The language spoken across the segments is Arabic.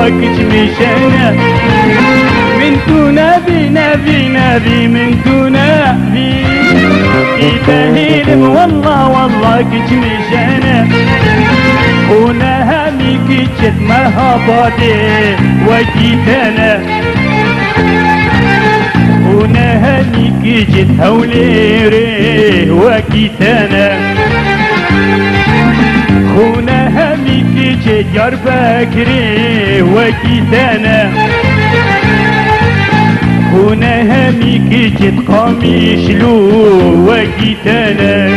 كتمشانا من نبي نبي نبي من نبي يتهيلم والله والله كتمشانا خونا همي كتشت مرحباتي وكيتانا خونا همي كتشت هوليري وكيتانا خونا همي كتشت جربكري وكيتانا خونا همي كتشت قميشلو وكيتانا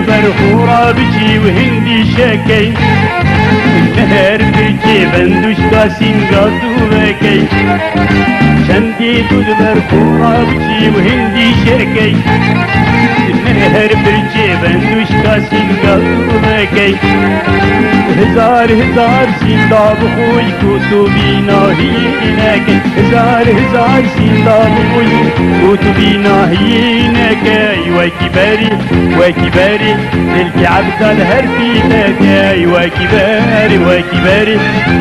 برخورة بشي وهندي شاكي النهر بكي بندوش قاسين قادو بكي شندي دود برخورة بشي وهندي شاكي النهر بكي بندوش قاسين قادو بكي هزار هزار سيندا بخوي كتبينا هينك هزار هزار سيندا بخوي كتبينا هينك وكباري وكباري تلقي عبد الهرفي تاكي وكباري وكباري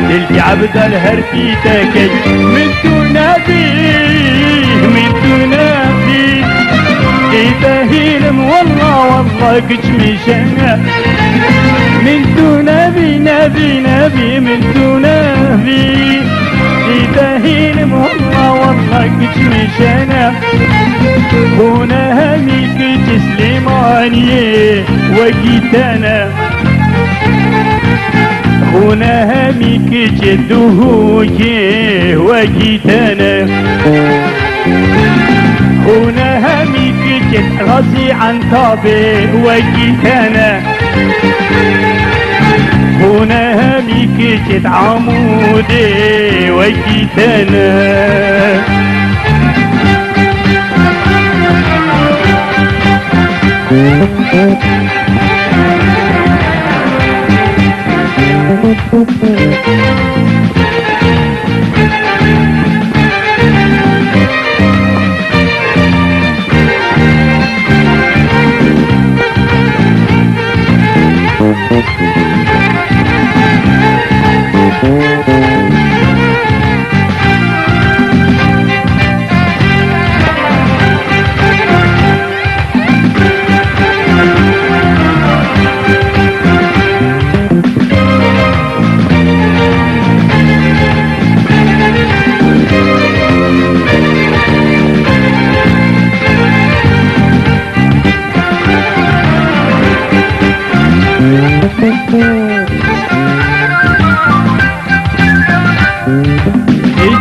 تلقي عبد الهرفي تاكي من تنبي من تنبي يتهيلم والله والله كتمشانا من نبي نبي نبي من نبي يتهيلم والله والله كتمشانا خونا همي كتسليماني وكيتانا خونا همي كتدوهوكي وكيتانا خونا همي كتت غزي عن طابي وكيتانا خونا همي كتت عمودي وكيتانا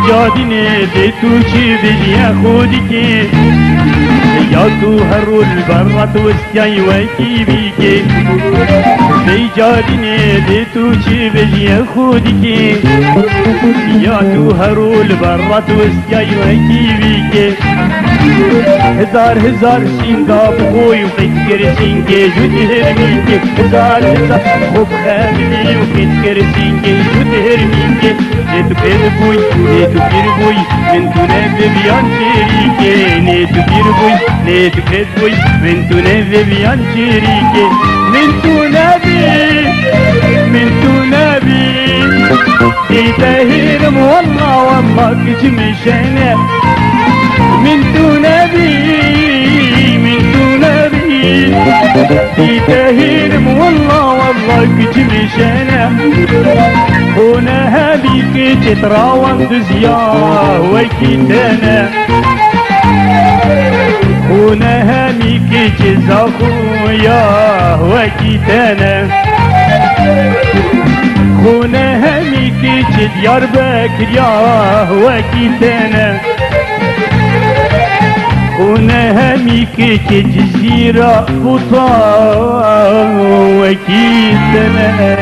جاديني بتوشي بيا خودكي يا تو هرو البرة وسكاي وكي بيكي جاديني بتوشي بيا خودكي يا تو هرو البرة وسكاي وكي بيكي هزار هزار سيندا بخوي وفكر سينكي جدهر ميكي هزار هزار خوب خاملي وفكر سينكي جدهر ميكي نيتو كيربوي نيتو كيربوي من تنبي بيان شريكي نيتو كيربوي نيتو كيربوي من تنبي بيان شريكي من تنبي يتهيرم والله والله كتمشانا من تنبي يتهيرم والله والله كتمشانا خونا هبيك تتراوم دزيا وكيتانا خونا همي كيج زاخويا وكيتنا خونا همي كيج ديار بكر يا وكيتنا خونا همي كيج جزيرة بطا وكيتنا